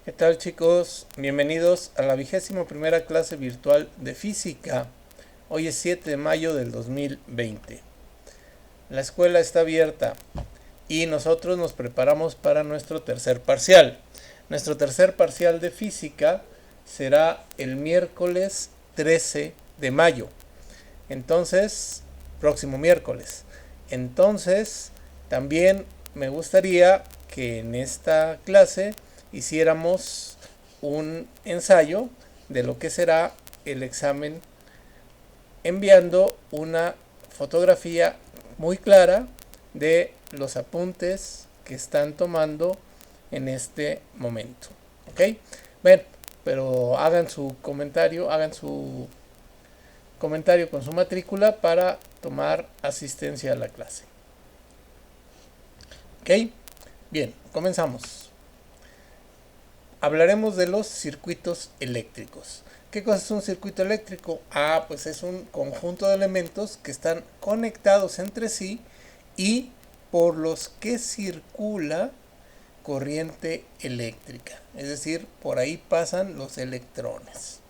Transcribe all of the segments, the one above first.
¿Qué tal, chicos? Bienvenidos a la 21ª clase virtual de física. Hoy es 7 de mayo del 2020. La escuela está abierta y nosotros nos preparamos para nuestro tercer parcial. Nuestro tercer parcial de física será el miércoles 13 de mayo. Entonces, próximo miércoles. Entonces, también me gustaría que en esta clase hiciéramos un ensayo de lo que será el examen, enviando una fotografía muy clara de los apuntes que están tomando en este momento. ¿Ok? Bueno, pero hagan su comentario con su matrícula para tomar asistencia a la clase. ¿Ok? Bien, comenzamos. Hablaremos de los circuitos eléctricos. ¿Qué cosa es un circuito eléctrico? Pues es un conjunto de elementos que están conectados entre sí y por los que circula corriente eléctrica. Es decir, por ahí pasan los electrones.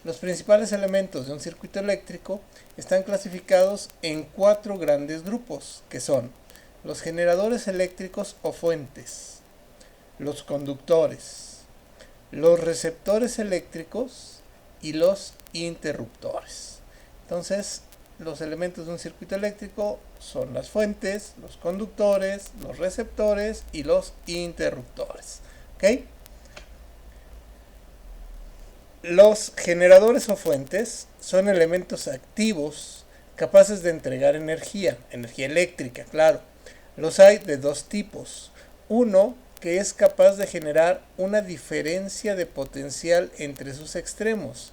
Los principales elementos de un circuito eléctrico están clasificados en 4 grandes grupos, que son los generadores eléctricos o fuentes, los conductores, los receptores eléctricos y los interruptores. Entonces, los elementos de un circuito eléctrico son las fuentes, los conductores, los receptores y los interruptores. ¿Ok? Los generadores o fuentes son elementos activos capaces de entregar energía eléctrica, claro. Los hay de dos tipos. Uno que es capaz de generar una diferencia de potencial entre sus extremos.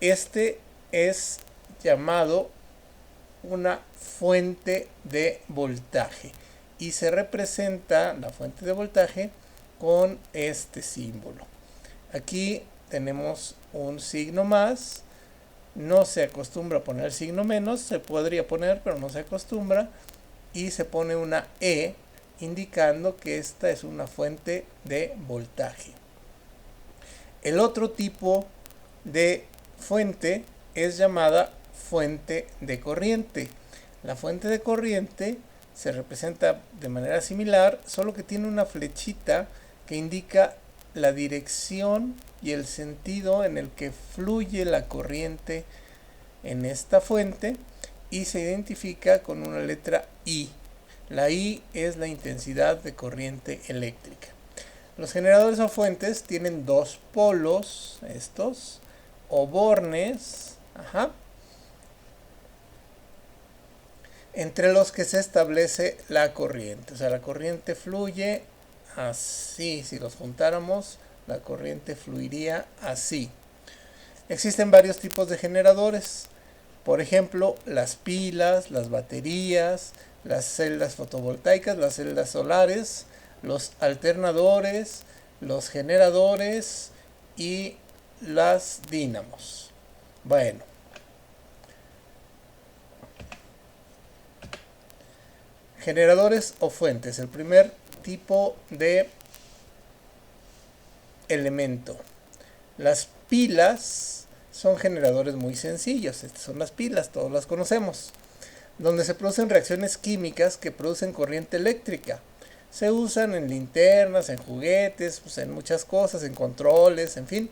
Este es llamado una fuente de voltaje y se representa la fuente de voltaje con este símbolo. Aquí tenemos un signo más, no se acostumbra a poner el signo menos, se podría poner pero no se acostumbra, y se pone una E indicando que esta es una fuente de voltaje. El otro tipo de fuente es llamada fuente de corriente. La fuente de corriente se representa de manera similar, solo que tiene una flechita que indica la dirección y el sentido en el que fluye la corriente en esta fuente y se identifica con una letra I. La I es la intensidad de corriente eléctrica. Los generadores o fuentes tienen dos polos, estos, o bornes, entre los que se establece la corriente. O sea, la corriente fluye así. Si los juntáramos, la corriente fluiría así. Existen varios tipos de generadores. Por ejemplo, las pilas, las baterías, las celdas fotovoltaicas, las celdas solares, los alternadores, los generadores y las dínamos. Bueno, generadores o fuentes. El primer tipo de elemento. Las pilas son generadores muy sencillos. Estas son las pilas, todos las conocemos, donde se producen reacciones químicas que producen corriente eléctrica. Se usan en linternas, en juguetes, en muchas cosas, en controles, en fin.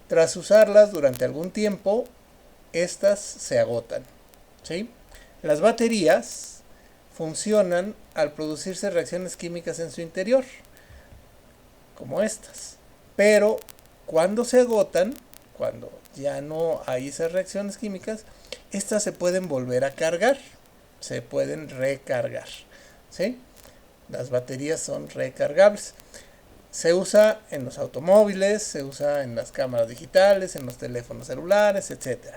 Tras usarlas durante algún tiempo, estas se agotan. ¿Sí? Las baterías funcionan al producirse reacciones químicas en su interior, como estas. Pero cuando se agotan, cuando ya no hay esas reacciones químicas, estas se pueden volver a cargar, se pueden recargar. ¿Sí? Las baterías son recargables. Se usa en los automóviles, se usa en las cámaras digitales, en los teléfonos celulares, etc.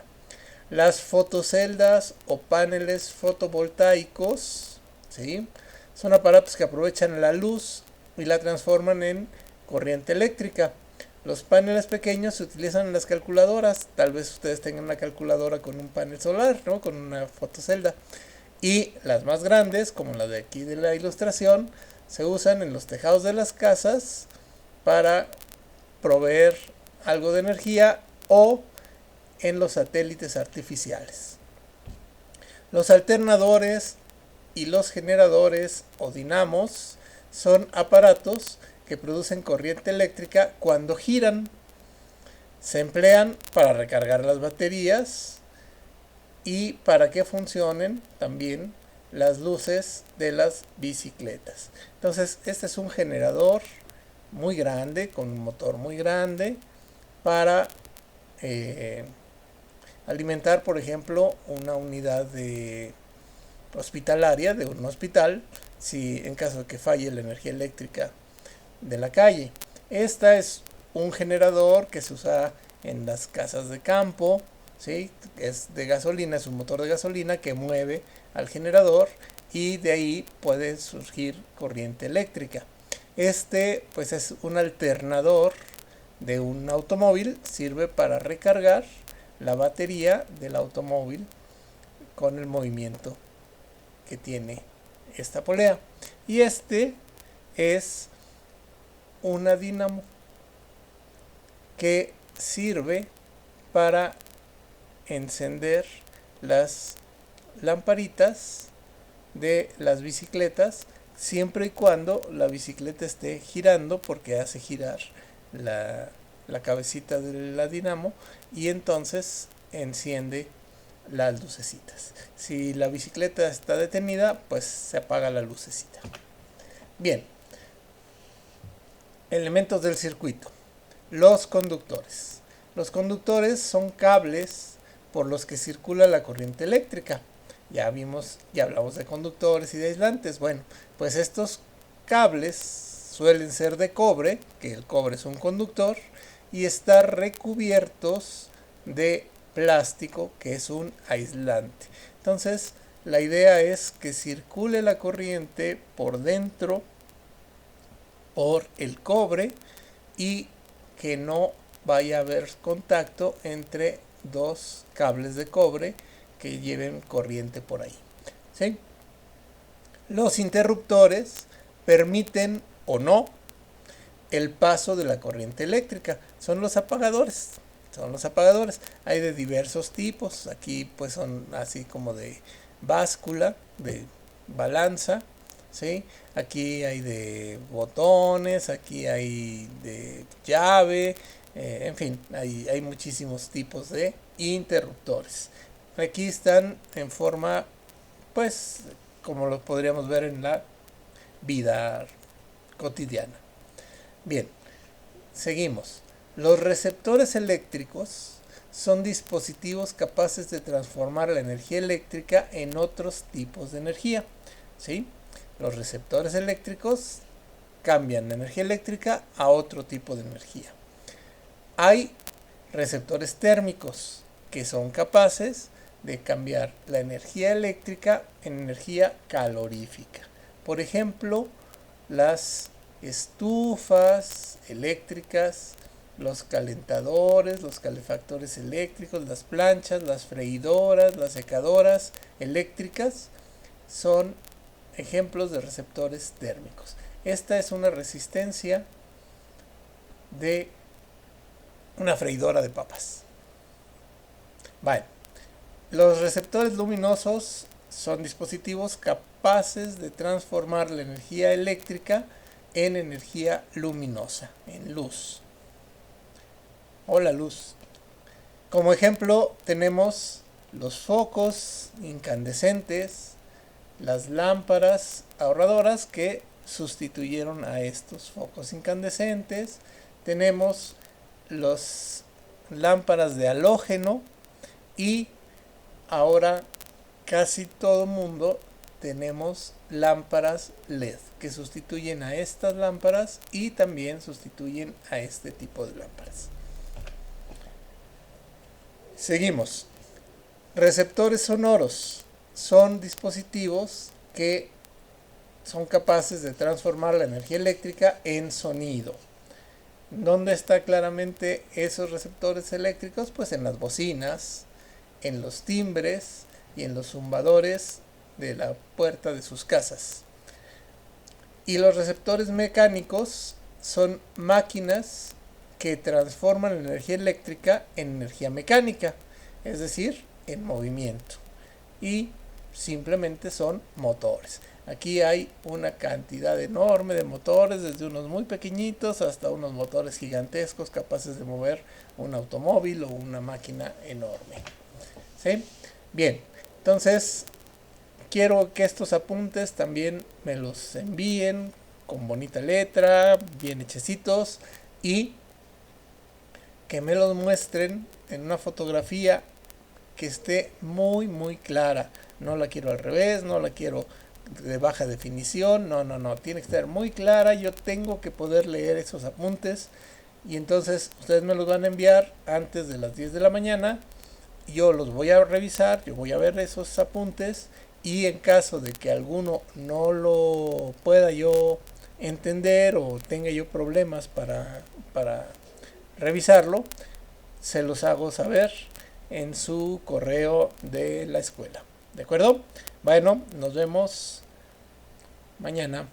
Las fotoceldas o paneles fotovoltaicos, ¿sí?, son aparatos que aprovechan la luz y la transforman en corriente eléctrica. Los paneles pequeños se utilizan en las calculadoras. Tal vez ustedes tengan una calculadora con un panel solar, ¿no?, con una fotocelda. Y las más grandes, como la de aquí de la ilustración, se usan en los tejados de las casas para proveer algo de energía o en los satélites artificiales. Los alternadores y los generadores o dinamos son aparatos que producen corriente eléctrica cuando giran. Se emplean para recargar las baterías y para que funcionen también las luces de las bicicletas. Entonces, este es un generador muy grande, con un motor muy grande, para alimentar, por ejemplo, una unidad hospitalaria de un hospital, si en caso de que falle la energía eléctrica de la calle. Esta es un generador que se usa en las casas de campo, ¿sí? Es de gasolina, es un motor de gasolina que mueve al generador y de ahí puede surgir corriente eléctrica. Este pues es un alternador de un automóvil, sirve para recargar la batería del automóvil con el movimiento que tiene esta polea. Y este es una dinamo que sirve para encender las lamparitas de las bicicletas siempre y cuando la bicicleta esté girando, porque hace girar la cabecita de la dinamo y entonces enciende las lucecitas. Si la bicicleta está detenida, pues se apaga la lucecita. Bien, elementos del circuito. Los conductores. Los conductores son cables por los que circula la corriente eléctrica. Ya hablamos de conductores y de aislantes. Bueno, pues estos cables suelen ser de cobre, que el cobre es un conductor, y estar recubiertos de plástico, que es un aislante. Entonces, la idea es que circule la corriente por dentro, por el cobre, y que no vaya a haber contacto entre dos cables de cobre que lleven corriente por ahí, ¿sí? Los interruptores permiten o no el paso de la corriente eléctrica. Son los apagadores. Hay de diversos tipos. Aquí pues son así como de báscula, de balanza, ¿sí? Aquí hay de botones, aquí hay de llave, en fin, hay muchísimos tipos de interruptores. Aquí están en forma, pues, como lo podríamos ver en la vida cotidiana. Bien, seguimos. Los receptores eléctricos son dispositivos capaces de transformar la energía eléctrica en otros tipos de energía, ¿sí? Los receptores eléctricos cambian la energía eléctrica a otro tipo de energía. Hay receptores térmicos que son capaces de cambiar la energía eléctrica en energía calorífica. Por ejemplo, las estufas eléctricas, los calentadores, los calefactores eléctricos, las planchas, las freidoras, las secadoras eléctricas son ejemplos de receptores térmicos. Esta es una resistencia de una freidora de papas. Vale. Los receptores luminosos son dispositivos capaces de transformar la energía eléctrica en energía luminosa, en luz. O la luz. Como ejemplo tenemos los focos incandescentes, las lámparas ahorradoras que sustituyeron a estos focos incandescentes. Tenemos las lámparas de halógeno y ahora casi todo mundo tenemos lámparas LED que sustituyen a estas lámparas y también sustituyen a este tipo de lámparas. Seguimos. Receptores sonoros son dispositivos que son capaces de transformar la energía eléctrica en sonido. ¿Dónde está claramente esos receptores eléctricos? Pues en las bocinas, en los timbres y en los zumbadores de la puerta de sus casas. Y los receptores mecánicos son máquinas que transforman la energía eléctrica en energía mecánica, es decir, en movimiento. Y simplemente son motores. Aquí hay una cantidad enorme de motores, desde unos muy pequeñitos hasta unos motores gigantescos capaces de mover un automóvil o una máquina enorme. ¿Sí? Bien, entonces quiero que estos apuntes también me los envíen con bonita letra, bien hechecitos, y que me los muestren en una fotografía que esté muy clara. No la quiero al revés, no la quiero de baja definición, no, tiene que estar muy clara. Yo tengo que poder leer esos apuntes, y entonces ustedes me los van a enviar antes de las 10 de la mañana. Yo los voy a revisar, yo voy a ver esos apuntes, y en caso de que alguno no lo pueda yo entender o tenga yo problemas para revisarlo, se los hago saber en su correo de la escuela. ¿De acuerdo? Bueno, nos vemos mañana.